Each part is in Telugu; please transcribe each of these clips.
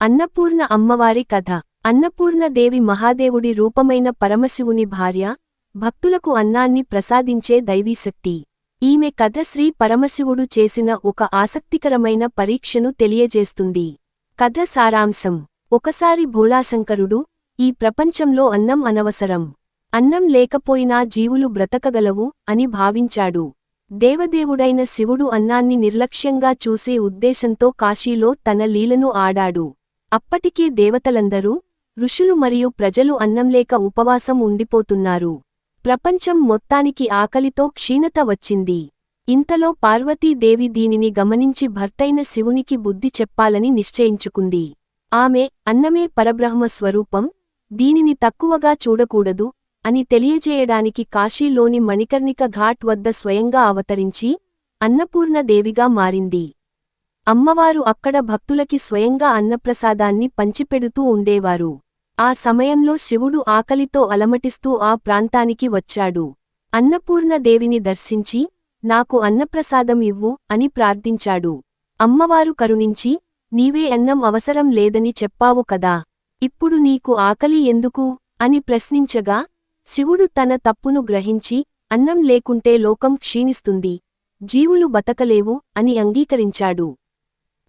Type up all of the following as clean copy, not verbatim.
అన్నపూర్ణ అమ్మవారి కథ. అన్నపూర్ణదేవి మహాదేవుడి రూపమైన పరమశివుని భార్య, భక్తులకు అన్నాన్ని ప్రసాదించే దైవీశక్తి. ఈమె కథ శ్రీ పరమశివుడు చేసిన ఒక ఆసక్తికరమైన పరీక్షను తెలియజేస్తుంది. కథ సారాంశం: ఒకసారి భోళాశంకరుడు, ఈ ప్రపంచంలో అన్నం అనవసరం, అన్నం లేకపోయినా జీవులు బ్రతకగలవు అని భావించాడు. దేవదేవుడైన శివుడు అన్నాన్ని నిర్లక్ష్యంగా చూసే ఉద్దేశంతో కాశీలో తన లీలను ఆడాడు. అప్పటికే దేవతలందరూ, ఋషులు మరియు ప్రజలు అన్నంలేక ఉపవాసం ఉండిపోతున్నారు. ప్రపంచం మొత్తానికి ఆకలితో క్షీణత వచ్చింది. ఇంతలో పార్వతీదేవి దీనిని గమనించి భర్తైన శివునికి బుద్ధి చెప్పాలని నిశ్చయించుకుంది. ఆమె, అన్నమే పరబ్రహ్మ స్వరూపం, దీనిని తక్కువగా చూడకూడదు అని తెలియజేయడానికి కాశీలోని మణికర్ణిక ఘాట్ వద్ద స్వయంగా అవతరించి, అన్నపూర్ణదేవిగా మారింది. అమ్మవారు అక్కడ భక్తులకి స్వయంగా అన్నప్రసాదాన్ని పంచిపెడుతూ ఉండేవారు. ఆ సమయంలో శివుడు ఆకలితో అలమటిస్తూ ఆ ప్రాంతానికి వచ్చాడు. అన్నపూర్ణదేవిని దర్శించి, నాకు అన్నప్రసాదం ఇవ్వు అని ప్రార్థించాడు. అమ్మవారు కరుణించి, నీవే అన్నం అవసరం లేదని చెప్పావు కదా, ఇప్పుడు నీకు ఆకలి ఎందుకు అని ప్రశ్నించగా, శివుడు తన తప్పును గ్రహించి, అన్నం లేకుంటే లోకం క్షీణిస్తుంది, జీవులు బతకలేవు అని అంగీకరించాడు.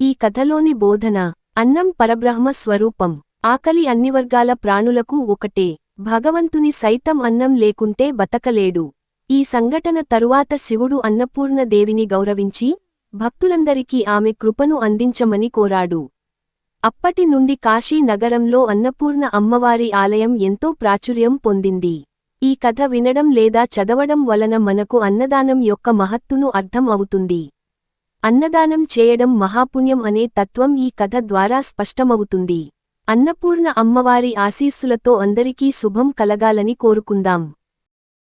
ఈ కథలోని బోధన: అన్నం పరబ్రహ్మ స్వరూపం, ఆకలి అన్ని వర్గాల ప్రాణులకు ఒకటే, భగవంతుని సైతం అన్నం లేకుంటే బతకలేడు. ఈ సంఘటన తరువాత శివుడు అన్నపూర్ణదేవిని గౌరవించి, భక్తులందరికీ ఆమె కృపను అందించమని కోరాడు. అప్పటి నుండి కాశీ నగరంలో అన్నపూర్ణ అమ్మవారి ఆలయం ఎంతో ప్రాచుర్యం పొందింది. ఈ కథ వినడం లేదా చదవడం వలన మనకు అన్నదానం యొక్క మహత్తును అర్థం అవుతుంది. అన్నదానం చేయడం మహాపుణ్యం అనే తత్వం ఈ కథ ద్వారా స్పష్టమవుతుంది. అన్నపూర్ణ అమ్మవారి ఆశీస్సులతో అందరికీ శుభం కలగాలని కోరుకుందాం.